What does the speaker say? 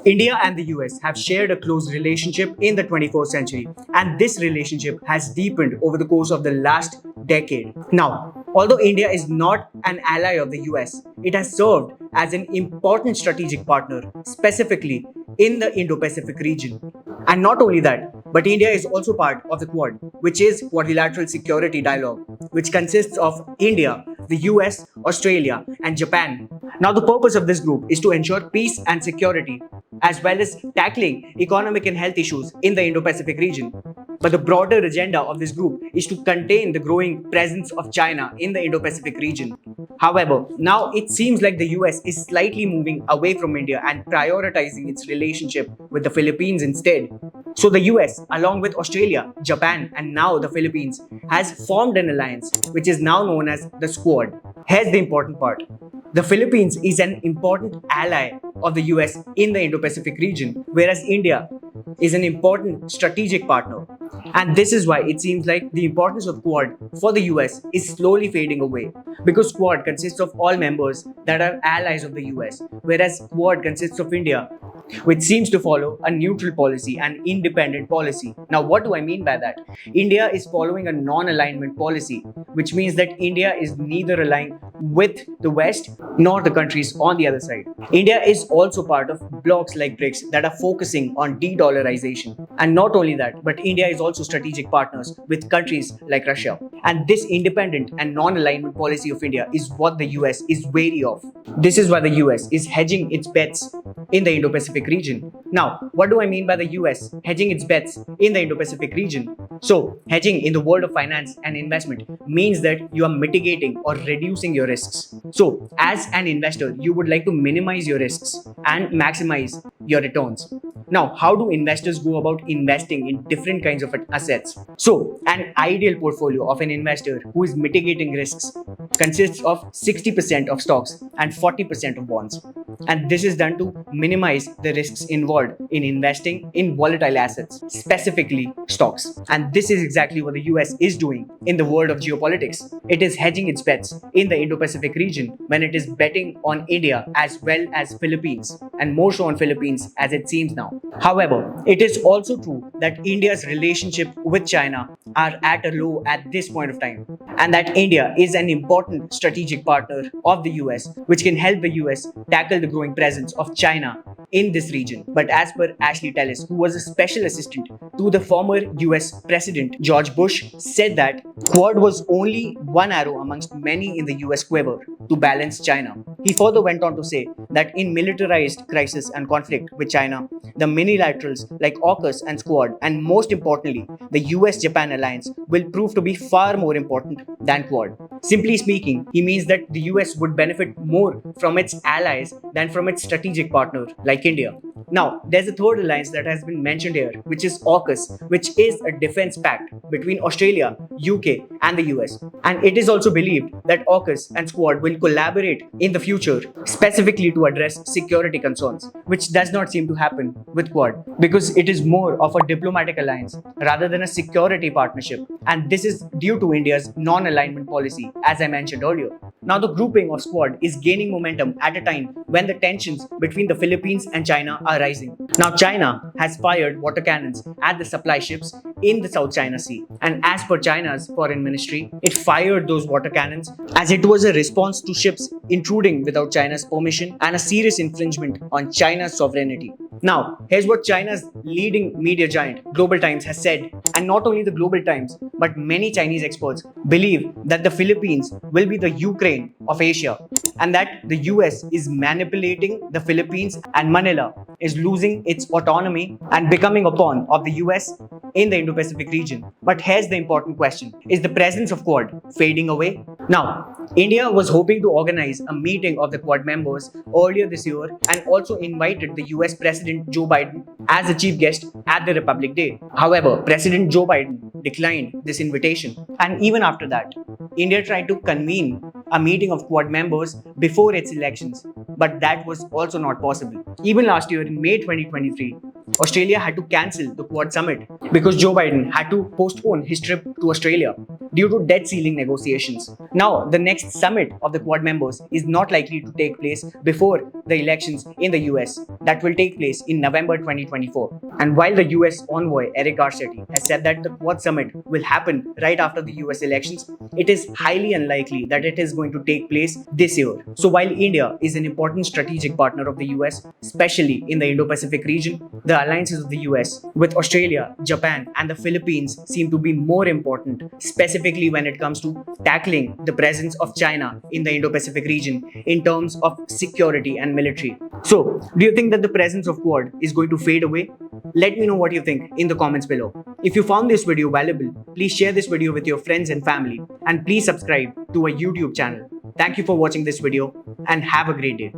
India and the US have shared a close relationship in the 21st century, and this relationship has deepened over the course of the last decade. Now, although India is not an ally of the US, it has served as an important strategic partner, specifically in the Indo-Pacific region. And not only that, but India is also part of the Quad, which is Quadrilateral Security Dialogue, which consists of India, the US, Australia, and Japan. Now, the purpose of this group is to ensure peace and security, as well as tackling economic and health issues in the Indo-Pacific region. But the broader agenda of this group is to contain the growing presence of China in the Indo-Pacific region. However, now it seems like the US is slightly moving away from India and prioritizing its relationship with the Philippines instead. So the US, along with Australia, Japan, and now the Philippines, has formed an alliance which is now known as the Squad. Here's the important part. The Philippines is an important ally of the US in the Indo-Pacific region, whereas India is an important strategic partner. And this is why it seems like the importance of Quad for the US is slowly fading away, because Quad consists of all members that are allies of the US, whereas Quad consists of India, which seems to follow a neutral policy and independent policy. Now, what do I mean by that? India is following a non-alignment policy, which means that India is neither aligned with the West nor the countries on the other side. India is also part of blocs like BRICS that are focusing on de-dollarization. And not only that, but India is also strategic partners with countries like Russia. And this independent and non-alignment policy of India is what the US is wary of. This is why the US is hedging its bets in the Indo-Pacific region. Now, what do I mean by the US hedging its bets in the Indo-Pacific region? So, hedging in the world of finance and investment means that you are mitigating or reducing your risks. So, as an investor, you would like to minimize your risks and maximize your returns. Now, how do investors go about investing in different kinds of assets? So, an ideal portfolio of an investor who is mitigating risks consists of 60% of stocks and 40% of bonds. And this is done to minimize the risks involved in investing in volatile assets, specifically stocks. And this is exactly what the US is doing in the world of geopolitics. It is hedging its bets in the Indo-Pacific region when it is betting on India as well as Philippines, and more so on Philippines as it seems now. However, it is also true that India's relationship with China are at a low at this point of time, and that India is an important strategic partner of the US, which can help the US tackle the growing presence of China in this region. But as per Ashley Tellis, who was a special assistant to the former US President George Bush, said that Quad was only one arrow amongst many in the US quiver to balance China. He further went on to say that in militarized crisis and conflict with China, the minilaterals like AUKUS and SQUAD, and most importantly, the US-Japan alliance will prove to be far more important than Quad. Simply speaking, he means that the US would benefit more from its allies than from its strategic partner like India. Now, there's a third alliance that has been mentioned here, which is AUKUS, which is a defense pact between Australia, UK, and the US. And it is also believed that AUKUS and SQUAD will collaborate in the future, specifically to address security concerns, which does not seem to happen with Quad, because it is more of a diplomatic alliance rather than a security partnership. And this is due to India's non-alignment policy, as I mentioned earlier. Now, the grouping of SQUAD is gaining momentum at a time when the tensions between the Philippines and China are rising. Now, China has fired water cannons at the supply ships in the South China Sea. And as per China's foreign ministry, it fired those water cannons as it was a response to ships intruding without China's permission and a serious infringement on China's sovereignty. Now, here's what China's leading media giant, Global Times, has said. And not only the Global Times, but many Chinese experts believe that the Philippines will be the Ukraine of Asia, and that the US is manipulating the Philippines and Manila is losing its autonomy and becoming a pawn of the US in the Indo-Pacific region. But here's the important question. Is the presence of Quad fading away? Now, India was hoping to organize a meeting of the Quad members earlier this year and also invited the US President Joe Biden as a chief guest at the Republic Day. However, President Joe Biden declined this invitation. And even after that, India tried to convene a meeting of Quad members before its elections, but that was also not possible. Even last year in May 2023, Australia had to cancel the Quad summit because Joe Biden had to postpone his trip to Australia due to debt ceiling negotiations. Now, the next summit of the Quad members is not likely to take place before the elections in the US that will take place in November 2024. And while the US envoy Eric Garcetti has said that the Quad summit will happen right after the US elections, it is highly unlikely that it is going to take place this year. So while India is an important strategic partner of the US, especially in the Indo-Pacific region, the alliances of the US with Australia, Japan, and the Philippines seem to be more important, specifically when it comes to tackling the presence of China in the Indo-Pacific region in terms of security and military. So, do you think that the presence of Quad is going to fade away? Let me know what you think in the comments below. If you found this video valuable, please share this video with your friends and family, and please subscribe to our YouTube channel. Thank you for watching this video and have a great day.